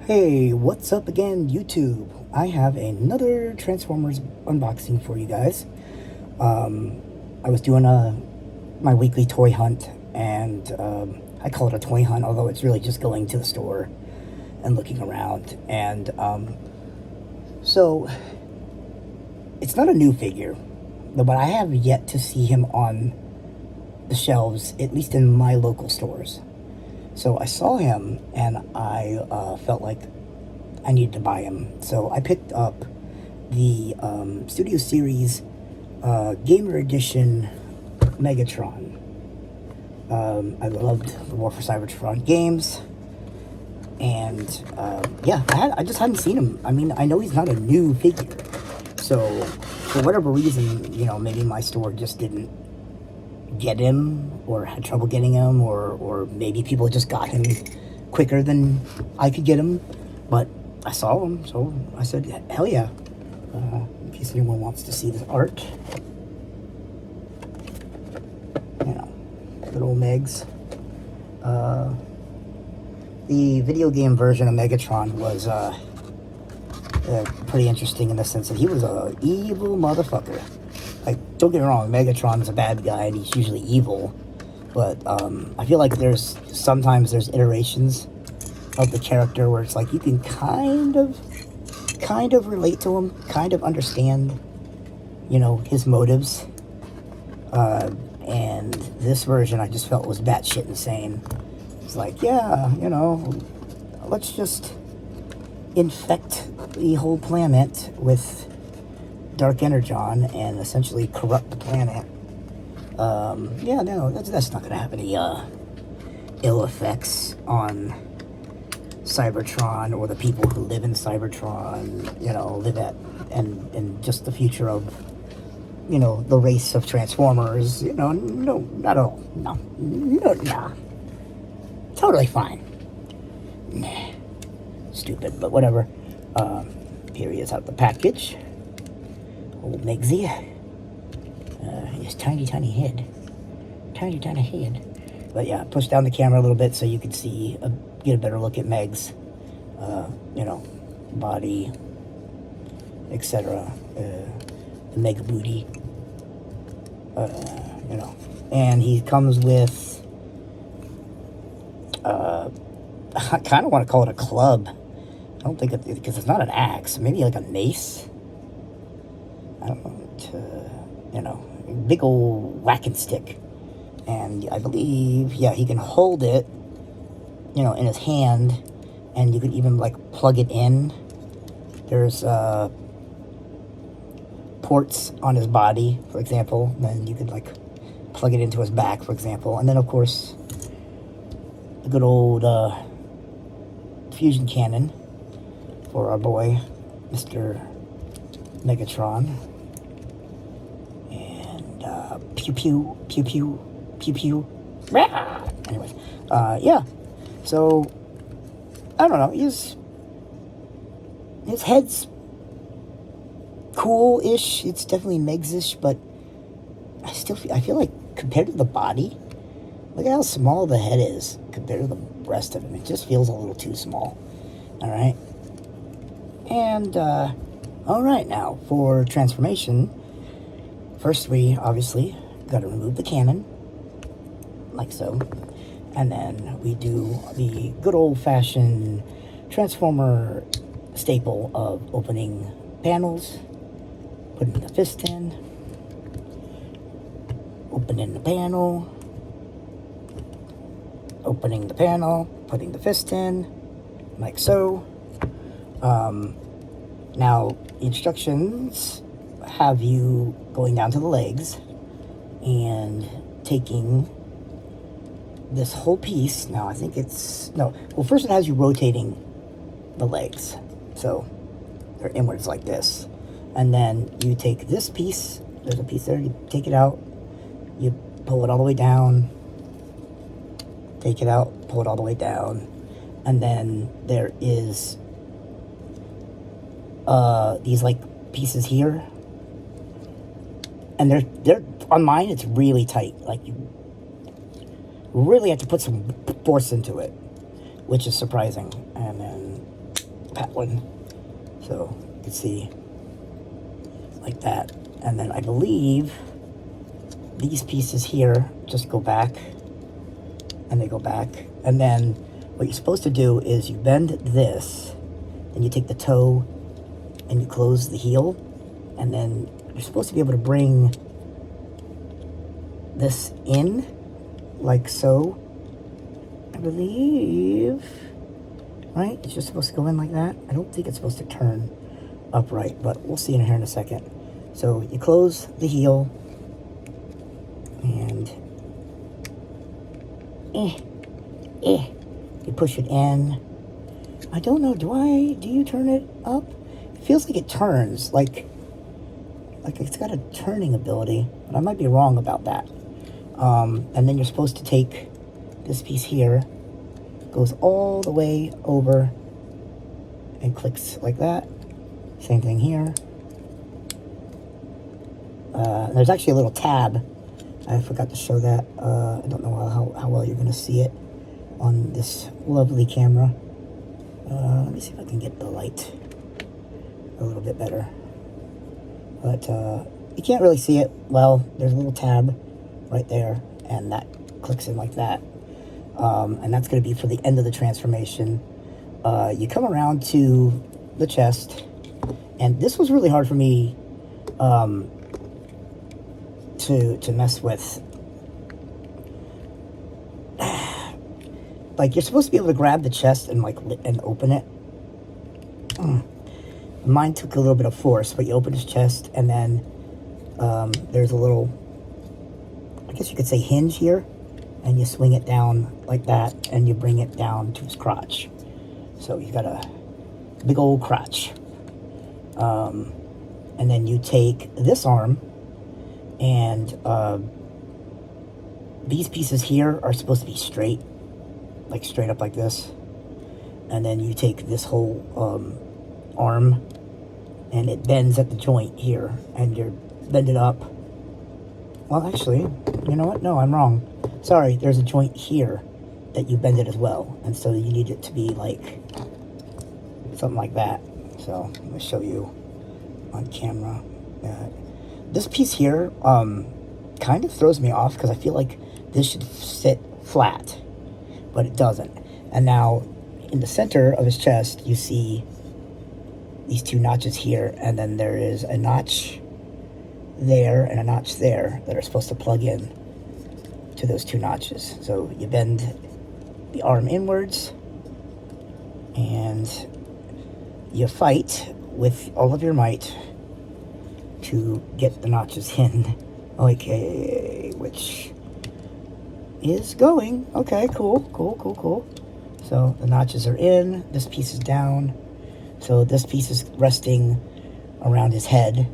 Hey, what's up again, YouTube? I have another Transformers unboxing for you guys. I was doing my weekly toy hunt, and I call it a toy hunt, although it's really just going to the store and looking around. And so it's not a new figure, but I have yet to see him on the shelves, at least in my local stores. So I saw him, and I felt like I needed to buy him. So I picked up the Studio Series Gamer Edition Megatron. I loved the War for Cybertron games, and yeah, I just hadn't seen him. I mean, I know he's not a new figure, so for whatever reason, maybe my store just didn't get him, or had trouble getting him, or maybe people just got him quicker than I could get him. But I saw him, so I said, hell yeah. In case anyone wants to see this art, good old Megs. The video game version of Megatron was pretty interesting in the sense that he was a evil motherfucker. Like, don't get me wrong, Megatron's a bad guy and he's usually evil, but I feel like sometimes there's iterations of the character where it's like you can kind of relate to him, kind of understand, his motives. And this version I just felt was batshit insane. It's like, yeah, let's just infect the whole planet with dark energon and essentially corrupt the planet. Yeah, no, that's not gonna have any ill effects on Cybertron or the people who live in Cybertron, live at and just the future of the race of Transformers. No, not at all. No, nah, totally fine. Nah, stupid, but whatever. Here he is out the package. Old Megsy. His tiny head. Tiny head. But yeah, push down the camera a little bit so you can see, get a better look at Meg's, body, etc. The Meg booty. And he comes with, I kind of want to call it a club. I don't think because it's not an axe. Maybe like a mace. I don't know, big old whacking stick. And I believe, yeah, he can hold it, in his hand, and you could even, like, plug it in. There's, ports on his body, for example, and then you could, like, plug it into his back, for example. And then, of course, the good old, fusion cannon for our boy, Mr. Megatron. Pew pew, pew pew, pew pew. Rah! Anyways, yeah. So, I don't know. His head's cool-ish. It's definitely Megs-ish, but I feel like compared to the body, look at how small the head is compared to the rest of him. It just feels a little too small. All right. And all right, now for transformation. First, we obviously got to remove the cannon, like so, and then we do the good old-fashioned Transformer staple of opening panels, putting the fist in, opening the panel, opening the panel, putting the fist in, like so. Now, instructions have you going down to the legs and taking this whole piece. Now, I think well, first it has you rotating the legs, so they're inwards like this, and then you take this piece, there's a piece there, you take it out, you pull it all the way down, take it out, pull it all the way down, and then there is these like pieces here, and they're on mine, it's really tight. Like, you really have to put some force into it, which is surprising. And then one. So you can see like that. And then I believe these pieces here just go back, and they go back. And then what you're supposed to do is you bend this, and you take the toe and you close the heel, and then you're supposed to be able to bring this in like so, I believe, right? It's just supposed to go in like that. I don't think it's supposed to turn upright, but we'll see in here in a second. So you close the heel, and you push it in. I don't know, do you turn it up? It feels like it turns, like it's got a turning ability, but I might be wrong about that. And then you're supposed to take this piece here, goes all the way over and clicks like that. Same thing here. There's actually a little tab. I forgot to show that. I don't know how well you're going to see it on this lovely camera. Let me see if I can get the light a little bit better. But you can't really see it well. There's a little tab right there, and that clicks in like that. And that's going to be for the end of the transformation. You come around to the chest, and this was really hard for me to mess with. Like, you're supposed to be able to grab the chest and and open it. Mine took a little bit of force, but you open his chest, and then there's a little, I guess you could say, hinge here, and you swing it down like that, and you bring it down to his crotch. So you got a big old crotch. And then you take this arm, and these pieces here are supposed to be straight, like straight up like this. And then you take this whole arm, and it bends at the joint here, and you bend it up. Well, actually, you know what? No, I'm wrong. Sorry, there's a joint here that you bend it as well, and so you need it to be like something like that. So I'm going to show you on camera. This piece here kind of throws me off, because I feel like this should sit flat, but it doesn't. And now in the center of his chest, you see these two notches here, and then there is a notch there and a notch there that are supposed to plug in to those two notches. So you bend the arm inwards, and you fight with all of your might to get the notches in. Okay, which is going. Okay, cool. So the notches are in, this piece is down, so this piece is resting around his head.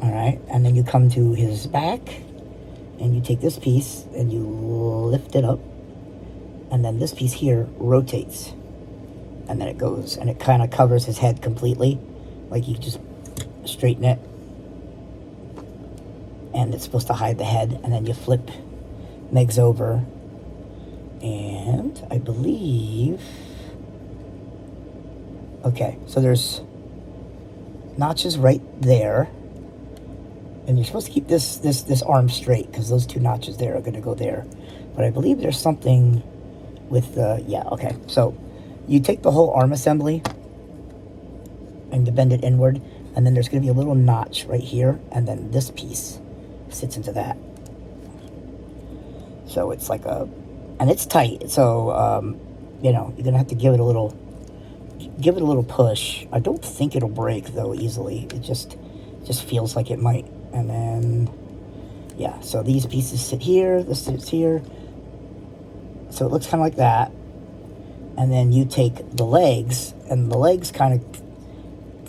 Alright, and then you come to his back, and you take this piece, and you lift it up, and then this piece here rotates, and then it goes, and it kind of covers his head completely. Like, you just straighten it, and it's supposed to hide the head, and then you flip Megs over, and I believe, okay, so there's notches right there, and you're supposed to keep this arm straight, because those two notches there are going to go there. But I believe there's something with the, yeah, okay. So you take the whole arm assembly, and you bend it inward, and then there's going to be a little notch right here, and then this piece sits into that. So it's like a, and it's tight, so, you know, you're going to have to give it a little push. I don't think it'll break, though, easily. It just feels like it might. And then, yeah, so these pieces sit here, this sits here. So it looks kind of like that. And then you take the legs, and the legs kind of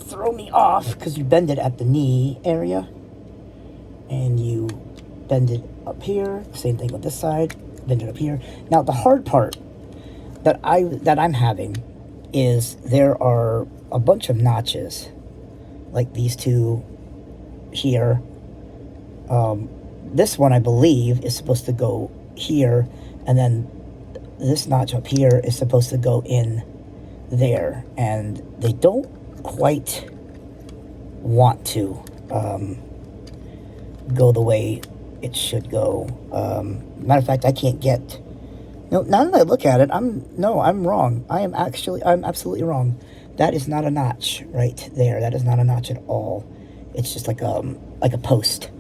throw me off, because you bend it at the knee area. And you bend it up here. Same thing with this side. Bend it up here. Now, the hard part that I'm having is there are a bunch of notches, like these two here. This one, I believe, is supposed to go here, and then this notch up here is supposed to go in there, and they don't quite want to go the way it should go. Matter of fact, I can't get... No, now that I look at it, I'm wrong. I'm absolutely wrong. That is not a notch right there. That is not a notch at all. It's just like a post,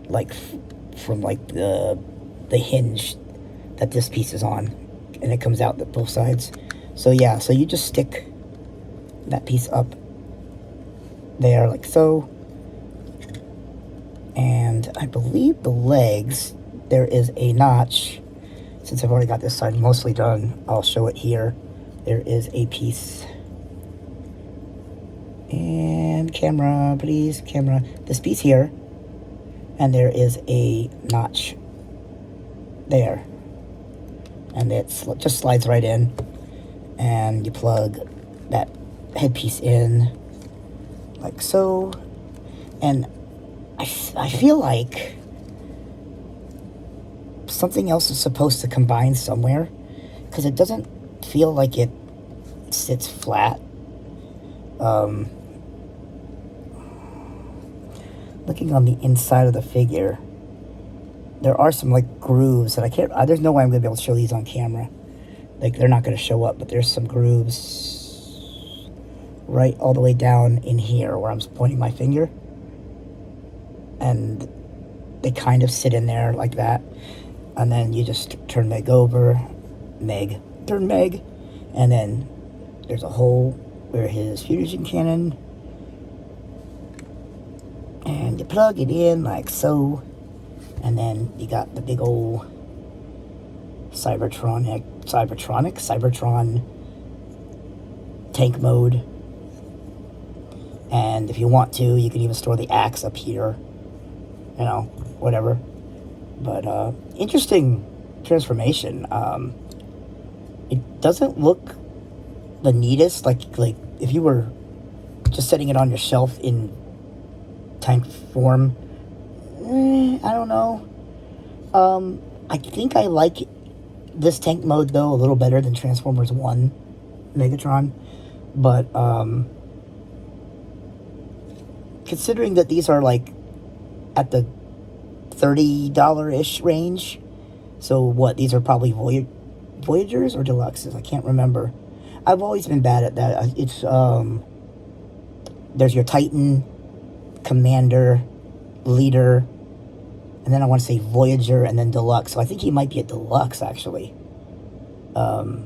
like from like the hinge that this piece is on, and it comes out at both sides. So yeah, so you just stick that piece up there like so, and I believe the legs, there is a notch. Since I've already got this side mostly done, I'll show it here. There is a piece. And camera, please, camera. This piece here. And there is a notch there. And it just slides right in. And you plug that headpiece in like so. And I feel like something else is supposed to combine somewhere, because it doesn't feel like it sits flat. Looking on the inside of the figure, there are some like grooves that I can't, there's no way I'm gonna be able to show these on camera. Like, they're not gonna show up, but there's some grooves right all the way down in here where I'm pointing my finger, and they kind of sit in there like that. And then you just turn Meg over, turn Meg, and then there's a hole where his fusion cannon, and you plug it in like so, and then you got the big old Cybertron tank mode. And if you want to, you can even store the axe up here, you know, whatever. But interesting transformation. It doesn't look the neatest, like if you were just setting it on your shelf in tank form. I don't know. I think I like this tank mode though a little better than Transformers 1 Megatron. But considering that these are like at the $30-ish range. So what, these are probably Voyagers or Deluxes? I can't remember. I've always been bad at that. It's there's your Titan, Commander, Leader, and then I want to say Voyager, and then Deluxe. So I think he might be a Deluxe actually. And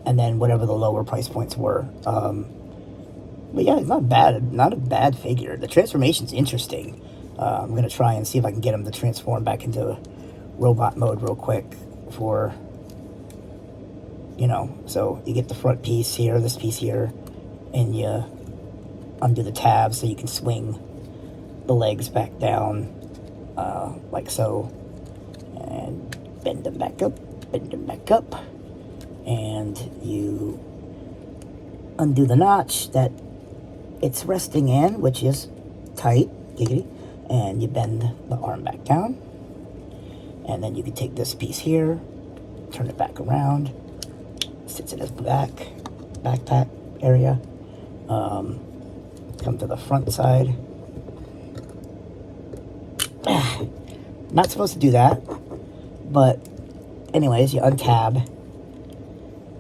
then whatever the lower price points were. But yeah, it's not bad. Not a bad figure. The transformation's interesting. I'm going to try and see if I can get him to transform back into robot mode real quick for, you know, so you get the front piece here, this piece here, and you undo the tab so you can swing the legs back down, like so, and bend them back up, and you undo the notch that it's resting in, which is tight, giggity. And you bend the arm back down, and then you can take this piece here, turn it back around, sits in his backpack area, come to the front side. Not supposed to do that, but anyways, you untab,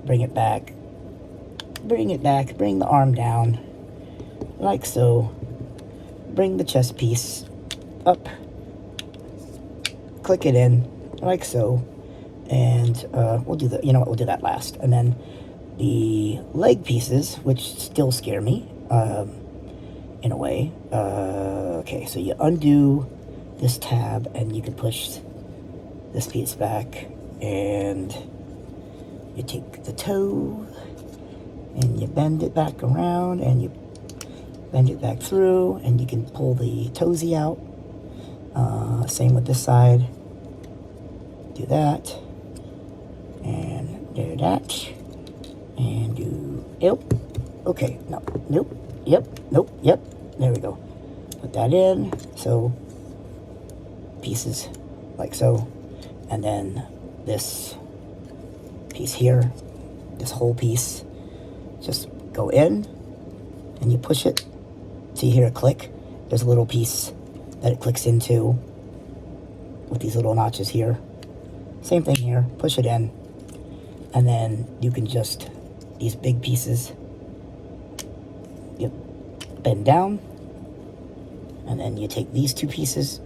bring it back, bring the arm down, like so, bring the chest piece up, click it in, like so, and we'll do we'll do that last. And then the leg pieces, which still scare me, in a way. Okay, so you undo this tab, and you can push this piece back, and you take the toe, and you bend it back around, and you bend it back through, and you can pull the toesy out. Same with this side. Do that, and do that, and do, nope, okay, no, nope, yep, nope, yep, there we go. Put that in, so, pieces, like so, and then this piece here, this whole piece. Just go in and you push it. So you hear a click. There's a little piece that it clicks into with these little notches here. Same thing here. Push it in. And then you can just, these big pieces, you bend down. And then you take these two pieces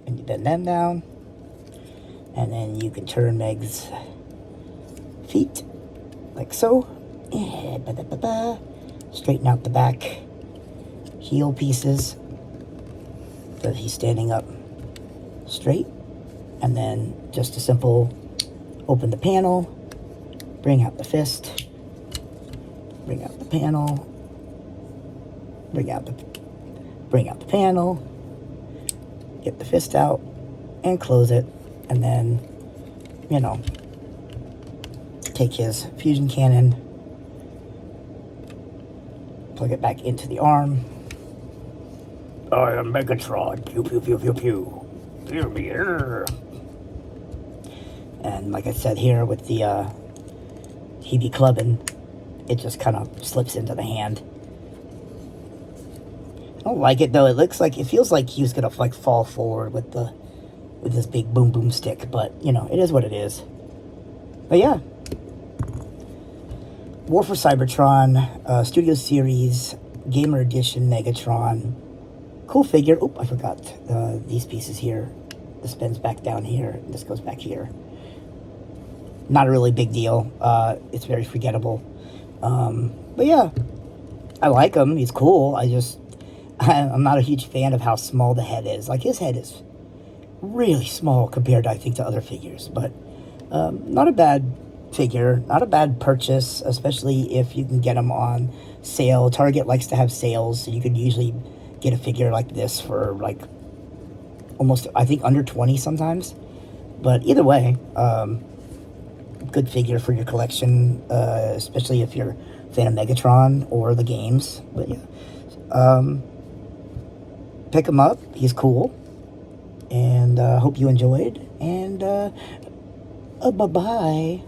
and you bend them down. And then you can turn Meg's feet like so. Straighten out the back heel pieces so that he's standing up straight. And then just a simple open the panel, bring out the fist, bring out the panel, bring out the panel, get the fist out and close it. And then, you know, take his fusion cannon, plug it back into the arm. I am Megatron. Pew, pew, pew, pew, pew. Hear me here. And like I said here with the he be clubbing, it just kind of slips into the hand. I don't like it though. It feels like he was gonna like fall forward with this big boom boom stick, but you know, it is what it is. But yeah, War for Cybertron, Studio Series, Gamer Edition Megatron. Cool figure. Oop, I forgot these pieces here. This bends back down here. This goes back here. Not a really big deal. It's very forgettable. But yeah, I like him. He's cool. I'm not a huge fan of how small the head is. Like, his head is really small compared, I think, to other figures. But not a bad figure. Not a bad purchase, especially if you can get them on sale. Target likes to have sales, so you could usually get a figure like this for, like, almost, I think, under 20 sometimes. But either way, good figure for your collection, especially if you're a fan of Megatron or the games. But yeah, pick him up. He's cool. And hope you enjoyed. And bye-bye.